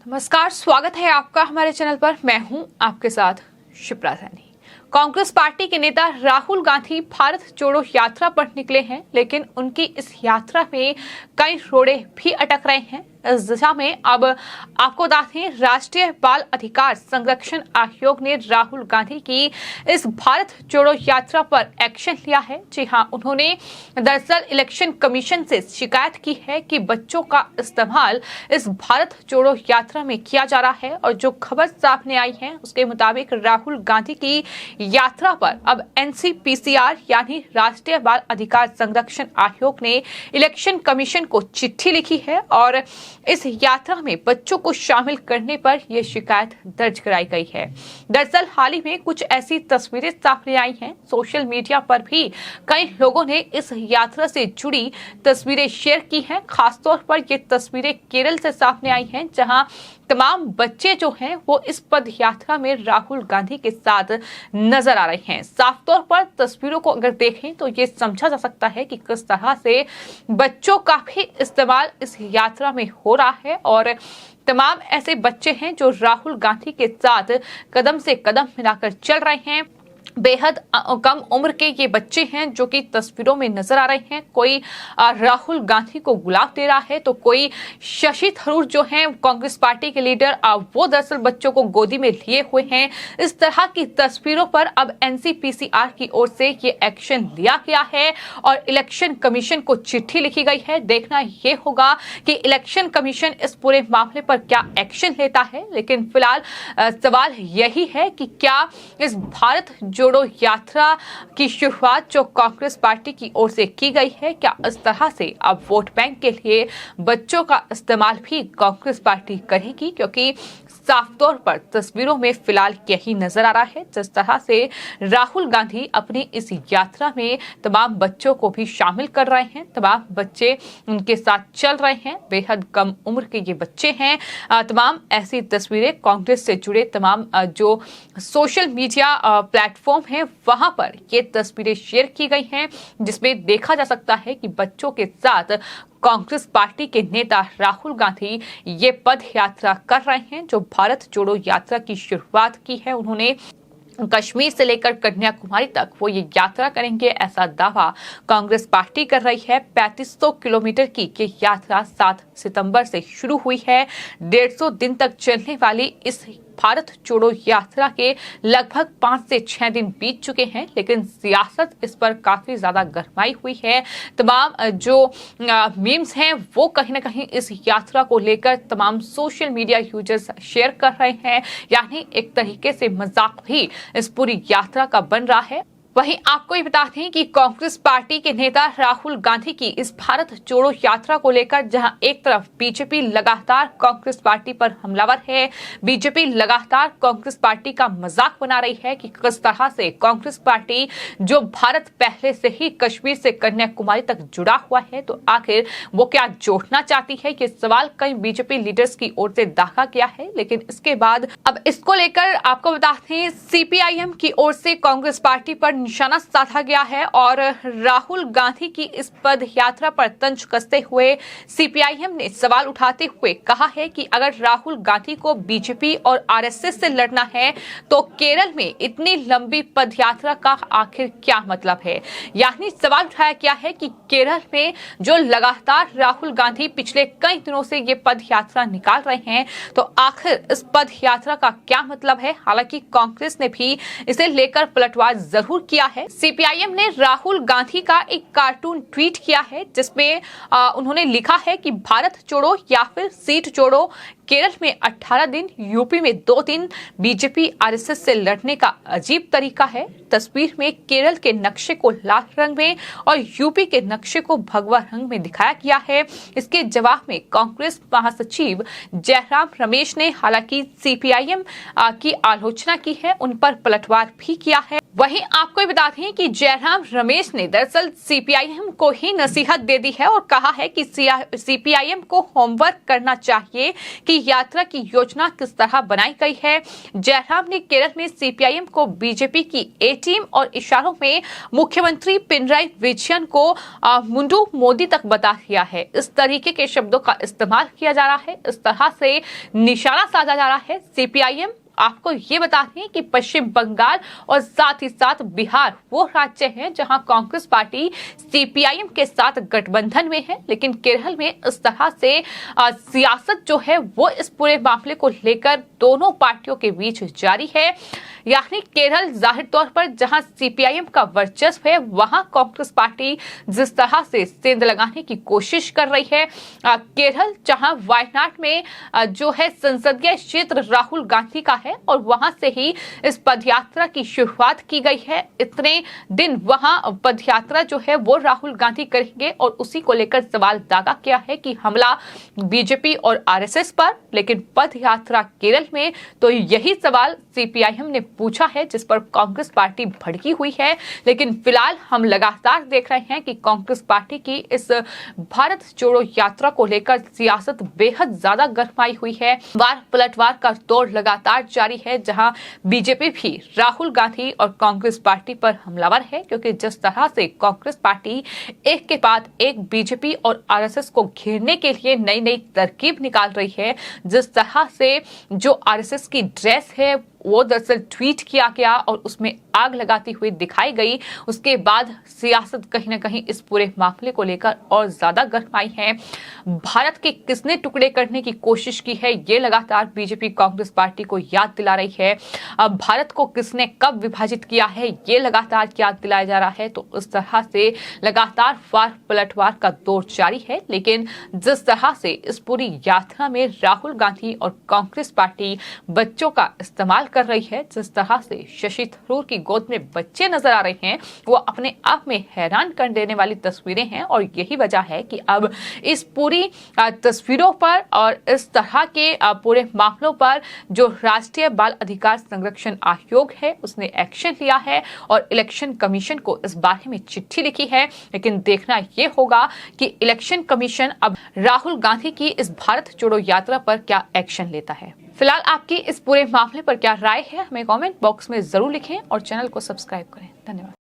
नमस्कार, स्वागत है आपका हमारे चैनल पर। मैं हूं आपके साथ शिप्रा सैनी। कांग्रेस पार्टी के नेता राहुल गांधी भारत जोड़ो यात्रा पर निकले हैं, लेकिन उनकी इस यात्रा में कई रोड़े भी अटक रहे हैं। इस दिशा में अब आपको बता दें, राष्ट्रीय बाल अधिकार संरक्षण आयोग ने राहुल गांधी की इस भारत जोड़ो यात्रा पर एक्शन लिया है। जी हां, उन्होंने दरअसल इलेक्शन कमीशन से शिकायत की है कि बच्चों का इस्तेमाल इस भारत जोड़ो यात्रा में किया जा रहा है। और जो खबर सामने आई है उसके मुताबिक राहुल गांधी की यात्रा पर अब NCPCR यानी राष्ट्रीय बाल अधिकार संरक्षण आयोग ने इलेक्शन कमीशन को चिट्ठी लिखी है और इस यात्रा में बच्चों को शामिल करने पर यह शिकायत दर्ज कराई गई है। दरअसल हाल ही में कुछ ऐसी तस्वीरें सामने आई हैं। सोशल मीडिया पर भी कई लोगों ने इस यात्रा से जुड़ी तस्वीरें शेयर की हैं। खासतौर पर ये तस्वीरें केरल से सामने आई हैं, जहां तमाम बच्चे जो हैं वो इस पद यात्रा में राहुल गांधी के साथ नजर आ रहे हैं। साफ तौर पर तस्वीरों को अगर देखें तो ये समझा जा सकता है कि किस तरह से बच्चों का भी इस्तेमाल इस यात्रा में हो रहा है और तमाम ऐसे बच्चे हैं जो राहुल गांधी के साथ कदम से कदम मिलाकर चल रहे हैं। बेहद कम उम्र के ये बच्चे हैं जो कि तस्वीरों में नजर आ रहे हैं। कोई राहुल गांधी को गुलाब दे रहा है तो कोई शशि थरूर जो हैं कांग्रेस पार्टी के लीडर, वो दरअसल बच्चों को गोदी में लिए हुए हैं। इस तरह की तस्वीरों पर अब NCPCR की ओर से ये एक्शन लिया गया है और इलेक्शन कमीशन को चिट्ठी लिखी गई है। देखना ये होगा कि इलेक्शन कमीशन इस पूरे मामले पर क्या एक्शन लेता है। लेकिन फिलहाल सवाल यही है कि क्या इस भारत जोड़ो यात्रा की शुरुआत जो कांग्रेस पार्टी की ओर से की गई है, क्या इस तरह से अब वोट बैंक के लिए बच्चों का इस्तेमाल भी कांग्रेस पार्टी करेगी? क्योंकि साफ तौर पर तस्वीरों में फिलहाल यही नजर आ रहा है। जिस तरह से राहुल गांधी अपनी इस यात्रा में तमाम बच्चों को भी शामिल कर रहे हैं, तमाम बच्चे उनके साथ चल रहे हैं। बेहद कम उम्र के ये बच्चे हैं। तमाम ऐसी तस्वीरें कांग्रेस से जुड़े तमाम जो सोशल मीडिया प्लेटफॉर्म है वहां पर ये तस्वीरें शेयर की गई हैं, जिसमें देखा जा सकता है कि बच्चों के साथ कांग्रेस पार्टी के नेता राहुल गांधी ये पद यात्रा कर रहे हैं। जो भारत जोड़ो यात्रा की शुरुआत की है उन्होंने, कश्मीर से लेकर कन्याकुमारी तक वो ये यात्रा करेंगे, ऐसा दावा कांग्रेस पार्टी कर रही है। 3500 किलोमीटर की ये यात्रा 7 सितंबर से शुरू हुई है। 150 दिन तक चलने वाली इस भारत जोड़ो यात्रा के लगभग 5 से 6 दिन बीत चुके हैं, लेकिन सियासत इस पर काफी ज्यादा गरमाई हुई है। तमाम जो मीम्स हैं वो कहीं ना कहीं इस यात्रा को लेकर तमाम सोशल मीडिया यूजर्स शेयर कर रहे हैं, यानी एक तरीके से मजाक भी इस पूरी यात्रा का बन रहा है। वहीं आपको ये बता दें कि कांग्रेस पार्टी के नेता राहुल गांधी की इस भारत जोड़ो यात्रा को लेकर जहां एक तरफ बीजेपी लगातार कांग्रेस पार्टी पर हमलावर है, बीजेपी लगातार कांग्रेस पार्टी का मजाक बना रही है कि किस तरह से कांग्रेस पार्टी जो भारत पहले से ही कश्मीर से कन्याकुमारी तक जुड़ा हुआ है, तो आखिर वो क्या जोड़ना चाहती है, ये सवाल कई बीजेपी लीडर्स की ओर से दागा गया है। लेकिन इसके बाद अब इसको लेकर आपको बता दें, CPIM की ओर से कांग्रेस पार्टी पर निशाना साधा गया है और राहुल गांधी की इस पद यात्रा पर तंज कसते हुए CPIM ने सवाल उठाते हुए कहा है कि अगर राहुल गांधी को बीजेपी और RSS से लड़ना है तो केरल में इतनी लंबी पद यात्रा का आखिर क्या मतलब है। यानी सवाल उठाया गया है कि केरल में जो लगातार राहुल गांधी पिछले कई दिनों से ये पद यात्रा निकाल रहे हैं, तो आखिर इस पद यात्रा का क्या मतलब है। हालांकि कांग्रेस ने भी इसे लेकर पलटवार जरूर किया है। CPIM ने राहुल गांधी का एक कार्टून ट्वीट किया है, जिसमें उन्होंने लिखा है कि भारत जोड़ो या फिर सीट जोड़ो। केरल में 18 दिन, यूपी में 2 दिन, बीजेपी RSS से लड़ने का अजीब तरीका है। तस्वीर में केरल के नक्शे को लाल रंग में और यूपी के नक्शे को भगवा रंग में दिखाया गया है। इसके जवाब में कांग्रेस महासचिव जयराम रमेश ने हालांकि CPIM की आलोचना की है, उन पर पलटवार भी किया है। वहीं आपको ये बता दें कि जयराम रमेश ने दरअसल CPIM को ही नसीहत दे दी है और कहा है कि CPIM को होमवर्क करना चाहिए कि पूरी यात्रा की योजना किस तरह बनाई गई है। जयराम ने केरल में सीपीआईएम को बीजेपी की ए टीम और इशारों में मुख्यमंत्री पिनराई विजयन को मुंडू मोदी तक बता दिया है। इस तरीके के शब्दों का इस्तेमाल किया जा रहा है, इस तरह से निशाना साधा जा रहा है। सीपीआईएम आपको ये बताते हैं कि पश्चिम बंगाल और साथ ही साथ बिहार वो राज्य हैं जहां कांग्रेस पार्टी सीपीआईएम के साथ गठबंधन में है, लेकिन केरल में इस तरह से सियासत जो है वो इस पूरे मामले को लेकर दोनों पार्टियों के बीच जारी है। यानी केरल जाहिर तौर पर जहां सीपीआईएम का वर्चस्व है वहां कांग्रेस पार्टी जिस तरह से सेंध लगाने की कोशिश कर रही है। केरल जहां वायनाड में जो है संसदीय क्षेत्र राहुल गांधी का है और वहां से ही इस पदयात्रा की शुरुआत की गई है। इतने दिन वहां पदयात्रा जो है वो राहुल गांधी करेंगे और उसी को लेकर सवाल दागा किया है कि हमला बीजेपी और आरएसएस पर, लेकिन पदयात्रा केरल में तो यही सवाल सीपीआईएम ने पूछा है जिस पर कांग्रेस पार्टी भड़की हुई है। लेकिन फिलहाल हम लगातार देख रहे हैं कि कांग्रेस पार्टी की इस भारत जोड़ो यात्रा को लेकर सियासत बेहद ज्यादा गरमाई हुई है। वार पलटवार का दौर लगातार जारी है, जहां बीजेपी भी राहुल गांधी और कांग्रेस पार्टी पर हमलावर है, क्योंकि जिस तरह से कांग्रेस पार्टी एक के बाद एक बीजेपी और आरएसएस को घेरने के लिए नई नई तरकीब निकाल रही है, जिस तरह से जो आरएसएस की ड्रेस है वो दरअसल ट्वीट किया गया और उसमें आग लगाती हुई दिखाई गई, उसके बाद सियासत कहीं ना कहीं इस पूरे मामले को लेकर और ज्यादा गरमाई है। भारत के किसने टुकड़े करने की कोशिश की है ये लगातार बीजेपी कांग्रेस पार्टी को याद दिला रही है। अब भारत को किसने कब विभाजित किया है ये लगातार याद दिलाया जा रहा है। तो उस तरह से लगातार वार पलटवार का दौर जारी है, लेकिन जिस तरह से इस पूरी यात्रा में राहुल गांधी और कांग्रेस पार्टी बच्चों का इस्तेमाल कर रही है, जिस तरह से शशि थरूर की गोद में बच्चे नजर आ रहे हैं, वो अपने आप में हैरान कर देने वाली तस्वीरें हैं। और यही वजह है कि अब इस पूरी तस्वीरों पर और इस तरह के पूरे मामलों पर जो राष्ट्रीय बाल अधिकार संरक्षण आयोग है उसने एक्शन लिया है और इलेक्शन कमीशन को इस बारे में चिट्ठी लिखी है। लेकिन देखना यह होगा कि इलेक्शन कमीशन अब राहुल गांधी की इस भारत जोड़ो यात्रा पर क्या एक्शन लेता है। फिलहाल आपकी इस पूरे मामले पर क्या राय है हमें कमेंट बॉक्स में जरूर लिखें और चैनल को सब्सक्राइब करें। धन्यवाद।